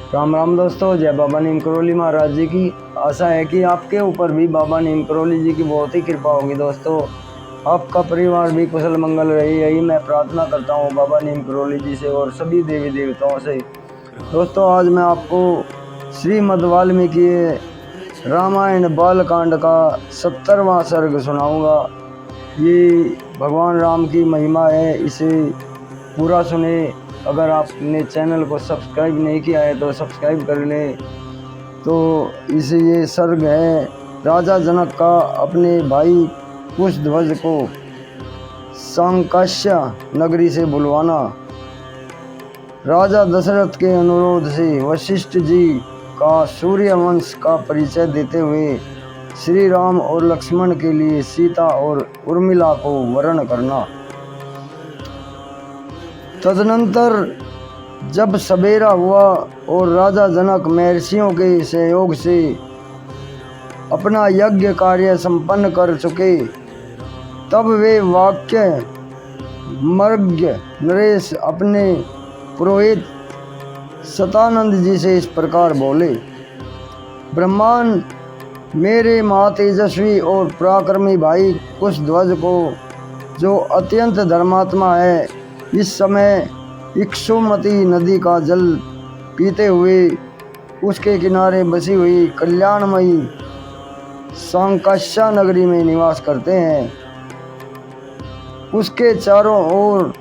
राम राम दोस्तों, जय बाबा नीम करोली महाराज जी की। आशा है कि आपके ऊपर भी बाबा नीम करोली जी की बहुत ही कृपा होगी। दोस्तों, आपका परिवार भी कुशल मंगल रहे, यही मैं प्रार्थना करता हूँ बाबा नीम करोली जी से और सभी देवी देवताओं से। दोस्तों, आज मैं आपको श्रीमद् वाल्मीकि रामायण बालकांड का 70वां सर्ग सुनाऊंगा। ये भगवान राम की महिमा है, इसे पूरा सुने। अगर आपने चैनल को सब्सक्राइब नहीं किया है तो सब्सक्राइब कर लें। तो इसे ये सर्ग है राजा जनक का अपने भाई कुशध्वज को सांकाश्य नगरी से बुलवाना। राजा दशरथ के अनुरोध से वशिष्ठ जी का सूर्य वंश का परिचय देते हुए श्री राम और लक्ष्मण के लिए सीता और उर्मिला को वरण करना। तदनंतर जब सवेरा हुआ और राजा जनक महर्षियों के सहयोग से अपना यज्ञ कार्य संपन्न कर चुके, तब वे वाक्य मर्ग्य नरेश अपने पुरोहित सतानंद जी से इस प्रकार बोले। ब्रह्मांड मेरे महातेजस्वी और पराक्रमी भाई कुशध्वज को, जो अत्यंत धर्मात्मा है, इस समय इक्षुमती नदी का जल पीते हुए उसके किनारे बसी हुई कल्याणमयी सांकाश्य नगरी में निवास करते हैं। उसके चारों ओर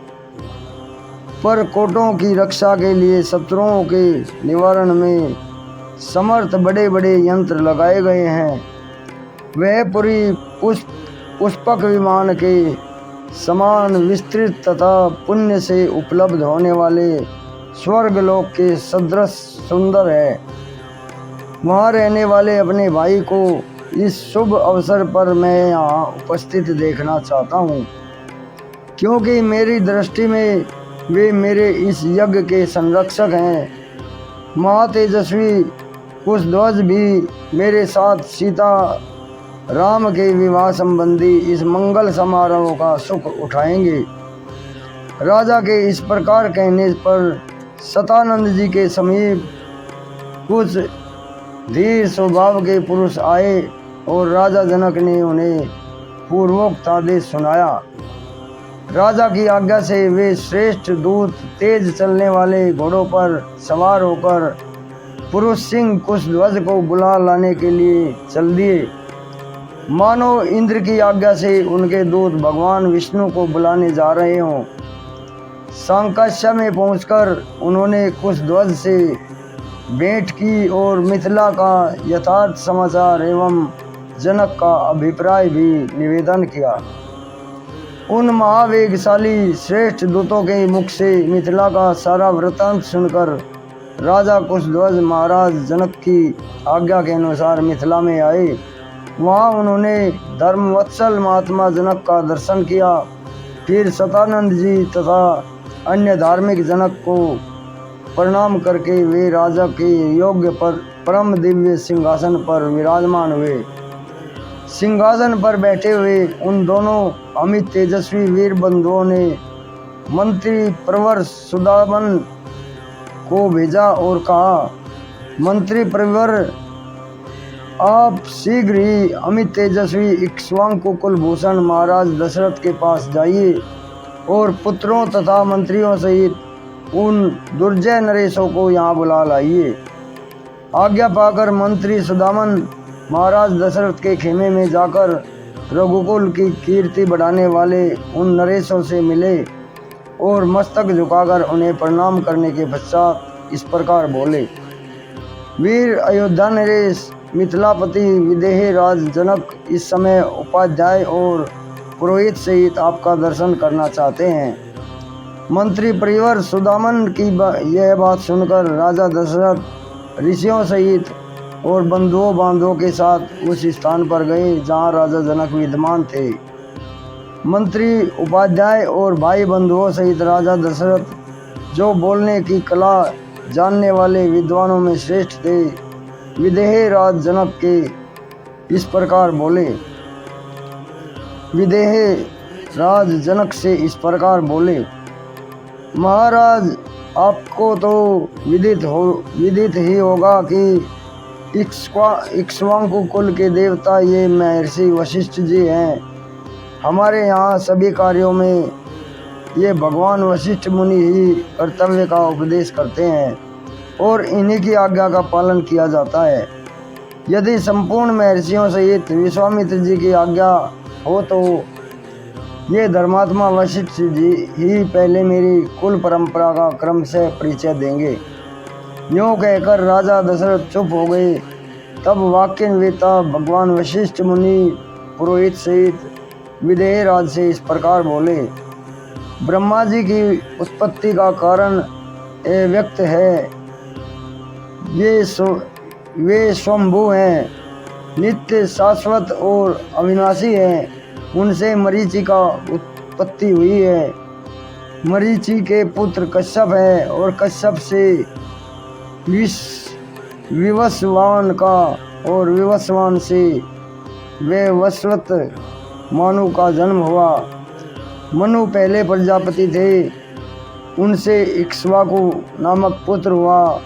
परकोटों की रक्षा के लिए शत्रुओं के निवारण में समर्थ बड़े बड़े यंत्र लगाए गए हैं। वह पूरी पुष्पक विमान के समान विस्तृत तथा पुण्य से उपलब्ध होने वाले स्वर्गलोक के सदृश सुंदर है। वहाँ रहने वाले अपने भाई को इस शुभ अवसर पर मैं यहाँ उपस्थित देखना चाहता हूँ, क्योंकि मेरी दृष्टि में वे मेरे इस यज्ञ के संरक्षक हैं। महातेजस्वी कुशध्वज भी मेरे साथ सीता राम के विवाह संबंधी इस मंगल समारोह का सुख उठाएंगे। राजा के इस प्रकार कहने पर सतानंद जी के समीप कुछ धीर स्वभाव के पुरुष आए और राजा जनक ने उन्हें पूर्वोक्त आदेश सुनाया। राजा की आज्ञा से वे श्रेष्ठ दूत तेज चलने वाले घोड़ों पर सवार होकर पुरुष सिंह कुशध्वज को बुला लाने के लिए चल दिए। मानो इंद्र की आज्ञा से उनके दूत भगवान विष्णु को बुलाने जा रहे हों। सांकाश्य में पहुंचकर उन्होंने कुशध्वज से भेंट की और मिथिला का यथार्थ समाचार एवं जनक का अभिप्राय भी निवेदन किया। उन महावेगशाली श्रेष्ठ दूतों के मुख से मिथिला का सारा वृत्तांत सुनकर राजा कुशध्वज महाराज जनक की आज्ञा के अनुसार मिथिला में आए। वहाँ उन्होंने धर्मवत्सल महात्मा जनक का दर्शन किया। फिर सतानंद जी तथा अन्य धार्मिक जनक को प्रणाम करके वे राजा के योग्य पर परम दिव्य सिंहासन पर विराजमान हुए। सिंहासन पर बैठे हुए उन दोनों अमित तेजस्वी वीर बंधुओं ने मंत्री प्रवर सुदामन को भेजा और कहा, मंत्री प्रवर, आप शीघ्र ही अमित तेजस्वी इक्ष्वाकु कुलभूषण महाराज दशरथ के पास जाइए और पुत्रों तथा मंत्रियों सहित उन दुर्जय नरेशों को यहाँ बुला लाइए। आज्ञा पाकर मंत्री सुदामन महाराज दशरथ के खेमे में जाकर रघुकुल की कीर्ति बढ़ाने वाले उन नरेशों से मिले और मस्तक झुकाकर उन्हें प्रणाम करने के पश्चात इस प्रकार बोले। वीर अयोध्या नरेश मिथिलापति विदेह राज जनक इस समय उपाध्याय और पुरोहित सहित आपका दर्शन करना चाहते हैं। मंत्री परिवर सुदामन की यह बात सुनकर राजा दशरथ ऋषियों सहित और बंधुओं बांधवों के साथ उस स्थान पर गए जहां राजा जनक विद्यमान थे। मंत्री उपाध्याय और भाई बंधुओं सहित राजा दशरथ, जो बोलने की कला जानने वाले विद्वानों में श्रेष्ठ थे, विदेह राज जनक के इस प्रकार बोले। विदेह राज जनक से इस प्रकार बोले, महाराज आपको तो विदित ही होगा कि इक्ष्वाकु कुल के देवता ये महर्षि वशिष्ठ जी हैं। हमारे यहाँ सभी कार्यों में ये भगवान वशिष्ठ मुनि ही कर्तव्य का उपदेश करते हैं और इन्हीं की आज्ञा का पालन किया जाता है। यदि संपूर्ण महर्षियों सहित विश्वामित्र जी की आज्ञा हो तो ये धर्मात्मा वशिष्ठ जी ही पहले मेरी कुल परंपरा का क्रम से परिचय देंगे। यूँ कहकर राजा दशरथ चुप हो गए। तब वाक्यवेता भगवान वशिष्ठ मुनि पुरोहित सहित विदेह राज से इस प्रकार बोले। ब्रह्मा जी की उत्पत्ति का कारण व्यक्त है। वे स्वयंभू हैं, नित्य शाश्वत और अविनाशी हैं। उनसे मरीचि का उत्पत्ति हुई है। मरीचि के पुत्र कश्यप है और कश्यप से विवस्वान का और विवस्वान से वैवस्वत मनु का जन्म हुआ। मनु पहले प्रजापति थे, उनसे इक्ष्वाकु नामक पुत्र हुआ।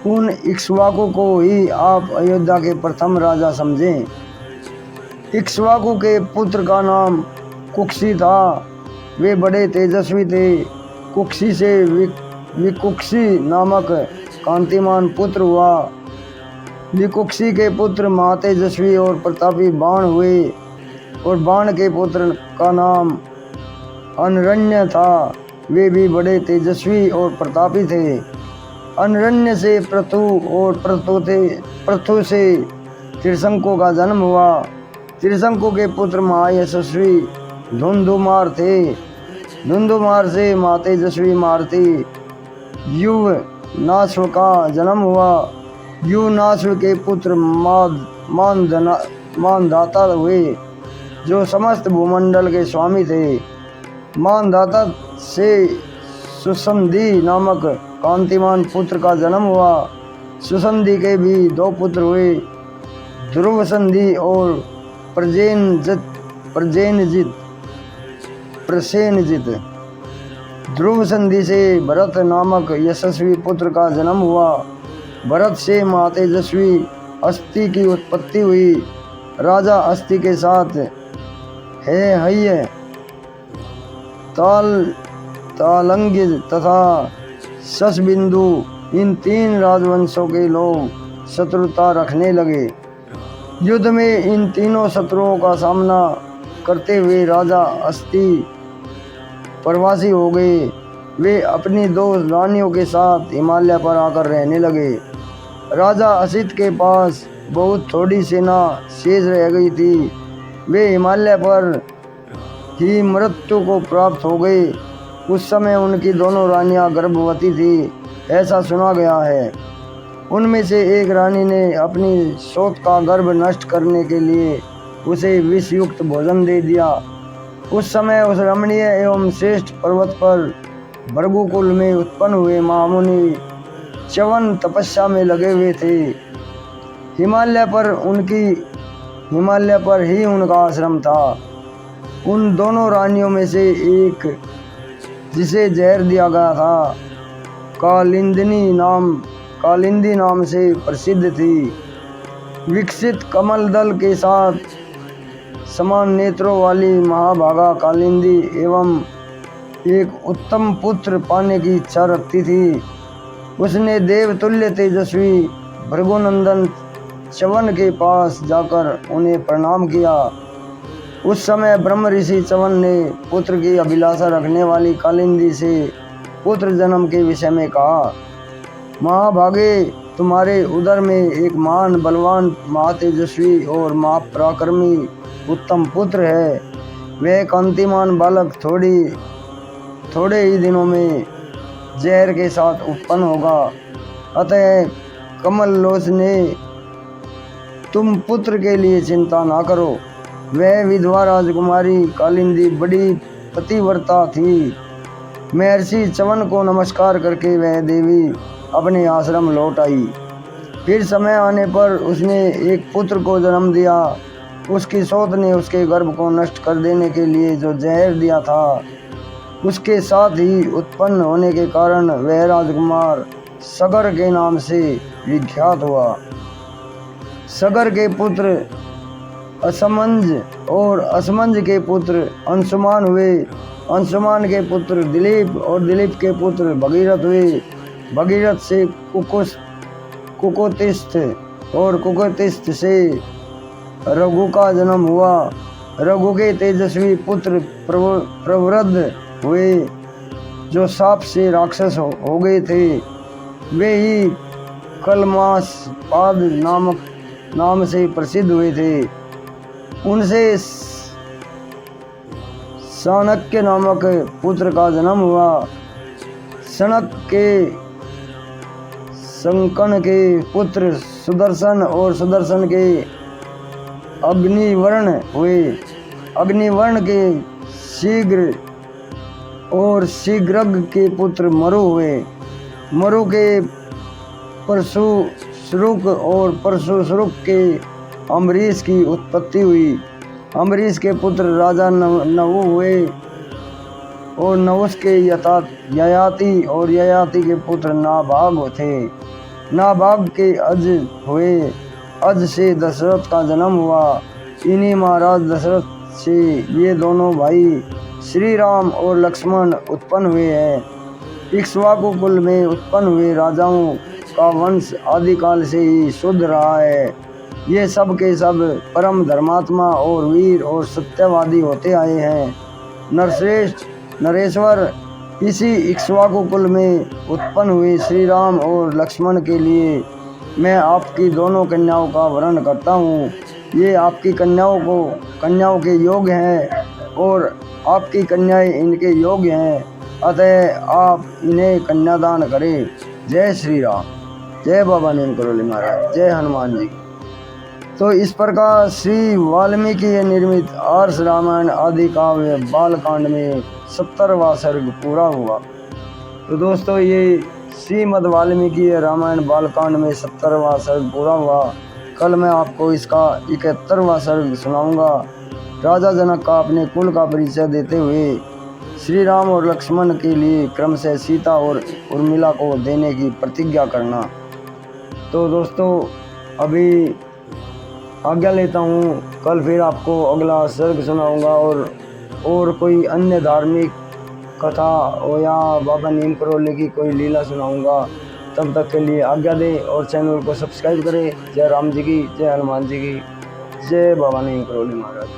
उन इक्ष्वाकु को ही आप अयोध्या के प्रथम राजा समझें। इक्ष्वाकु के पुत्र का नाम कुक्षी था। वे बड़े तेजस्वी थे। कुक्षी से विकुक्षी नामक कांतिमान पुत्र हुआ। विकुक्षी के पुत्र महातेजस्वी और प्रतापी बाण हुए और बाण के पुत्र का नाम अनरण्य था। वे भी बड़े तेजस्वी और प्रतापी थे। अनरण्य से पृथु और पृथु से त्रिशंकु का जन्म हुआ। त्रिशंकु के पुत्र महायशस्वी धुंधुमार थे। धुंधुमार से महातेजस्वी मारुति युवनाश्व का जन्म हुआ। युवनाश्व के पुत्र मानधाता हुए, जो समस्त भूमंडल के स्वामी थे। मानधाता से सुसंधि नामक कांतिमान पुत्र का जन्म हुआ। सुसंधि के भी 2 पुत्र हुए, ध्रुव संधि और प्रसेनजित। ध्रुव संधि से भरत नामक यशस्वी पुत्र का जन्म हुआ। भरत से महातेजस्वी अस्ति की उत्पत्ति हुई। राजा अस्ति के साथ हय तालंगिज तथा शशबिंदु इन 3 राजवंशों के लोग शत्रुता रखने लगे। युद्ध में इन तीनों शत्रुओं का सामना करते हुए राजा अस्ति प्रवासी हो गए। वे अपनी 2 रानियों के साथ हिमालय पर आकर रहने लगे। राजा असित के पास बहुत थोड़ी सेना शेष रह गई थी। वे हिमालय पर ही मृत्यु को प्राप्त हो गए। उस समय उनकी दोनों रानियां गर्भवती थी, ऐसा सुना गया है। उनमें से एक रानी ने अपनी सौत का गर्भ नष्ट करने के लिए उसे विषयुक्त भोजन दे दिया। उस समय उस रमणीय एवं श्रेष्ठ पर्वत पर भृगुकुल में उत्पन्न हुए महामुनि च्यवन तपस्या में लगे हुए थे। हिमालय पर ही उनका आश्रम था। उन दोनों रानियों में से एक, जिसे जहर दिया गया था, कालिंदी नाम से प्रसिद्ध थी। विकसित कमल दल के साथ समान नेत्रों वाली महाभागा कालिंदी एवं एक उत्तम पुत्र पाने की इच्छा रखती थी। उसने देवतुल्य तेजस्वी भृगुनंदन च्यवन के पास जाकर उन्हें प्रणाम किया। उस समय ब्रह्म ऋषि च्यवन ने पुत्र की अभिलाषा रखने वाली कालिंदी से पुत्र जन्म के विषय में कहा, महाभागे, तुम्हारे उदर में एक महान बलवान महातेजस्वी और महापराक्रमी उत्तम पुत्र है। वह कांतिमान बालक थोड़े ही दिनों में जहर के साथ उत्पन्न होगा। अतः कमललोचने, तुम पुत्र के लिए चिंता ना करो। वह विधवा राजकुमारी कालिंदी बड़ी पतिव्रता थी। महर्षि च्यवन को नमस्कार करके वह देवी अपने आश्रम लौट आई। फिर समय आने पर उसने एक पुत्र को जन्म दिया। उसकी सौत ने उसके गर्भ को नष्ट कर देने के लिए जो जहर दिया था उसके साथ ही उत्पन्न होने के कारण वह राजकुमार सगर के नाम से विख्यात हुआ। सगर के पुत्र असमंज और असमंज के पुत्र अंशुमान हुए। अंशुमान के पुत्र दिलीप और दिलीप के पुत्र भगीरथ हुए। भगीरथ से कुकोतिस्थ और कुकोतिस्थ से रघु का जन्म हुआ। रघु के तेजस्वी पुत्र प्रवृद्ध हुए जो साप से राक्षस हो गए थे। वे ही कलमास पाद नाम से प्रसिद्ध हुए थे। उनसे चाणक्य नामक पुत्र का जन्म हुआ। संकन के पुत्र सुदर्शन और सुदर्शन के अग्निवर्ण हुए। अग्निवर्ण के शीघ्र और शीघ्रग के पुत्र मरु हुए। मरु के परशुश्रुक और परशुश्रुक के अम्बरीश की उत्पत्ति हुई। अम्बरीश के पुत्र राजा नवु हुए और नवुस के ययाति और ययाति के पुत्र नाभाग थे। नाभाग के अज हुए। अज से दशरथ का जन्म हुआ। इन्हीं महाराज दशरथ से ये दोनों भाई श्री राम और लक्ष्मण उत्पन्न हुए हैं। इक्ष्वाकु कुल में उत्पन्न हुए राजाओं का वंश आदिकाल से ही शुद्ध रहा है। ये सब के सब परम धर्मात्मा और वीर और सत्यवादी होते आए हैं। नरश्रेष्ठ नरेश्वर इसी इक्ष्वाकु कुल में उत्पन्न हुए श्री राम और लक्ष्मण के लिए मैं आपकी दोनों कन्याओं का वर्ण करता हूँ। ये आपकी कन्याओं के योग्य हैं और आपकी कन्याएं इनके योग्य हैं, अतः आप इन्हें कन्यादान करें। जय श्री राम। जय बाबा नीम करोली महाराज। जय हनुमान जी। तो इस प्रकार श्री वाल्मीकि निर्मित आर्ष रामायण आदि काव्य बालकांड में 70वां सर्ग पूरा हुआ। तो दोस्तों ये श्रीमद् वाल्मीकि रामायण बालकांड में 70वां सर्ग पूरा हुआ। कल मैं आपको इसका 71वां सर्ग सुनाऊंगा। राजा जनक का अपने कुल का परिचय देते हुए श्री राम और लक्ष्मण के लिए क्रमशः सीता और उर्मिला को देने की प्रतिज्ञा करना। तो दोस्तों अभी आज्ञा लेता हूँ। कल फिर आपको अगला सर्ग सुनाऊंगा और कोई अन्य धार्मिक कथा और या बाबा नीम करोली की कोई लीला सुनाऊंगा। तब तक के लिए आज्ञा दें और चैनल को सब्सक्राइब करें। जय राम जी की, जय हनुमान जी की, जय बाबा नीम करोली महाराज।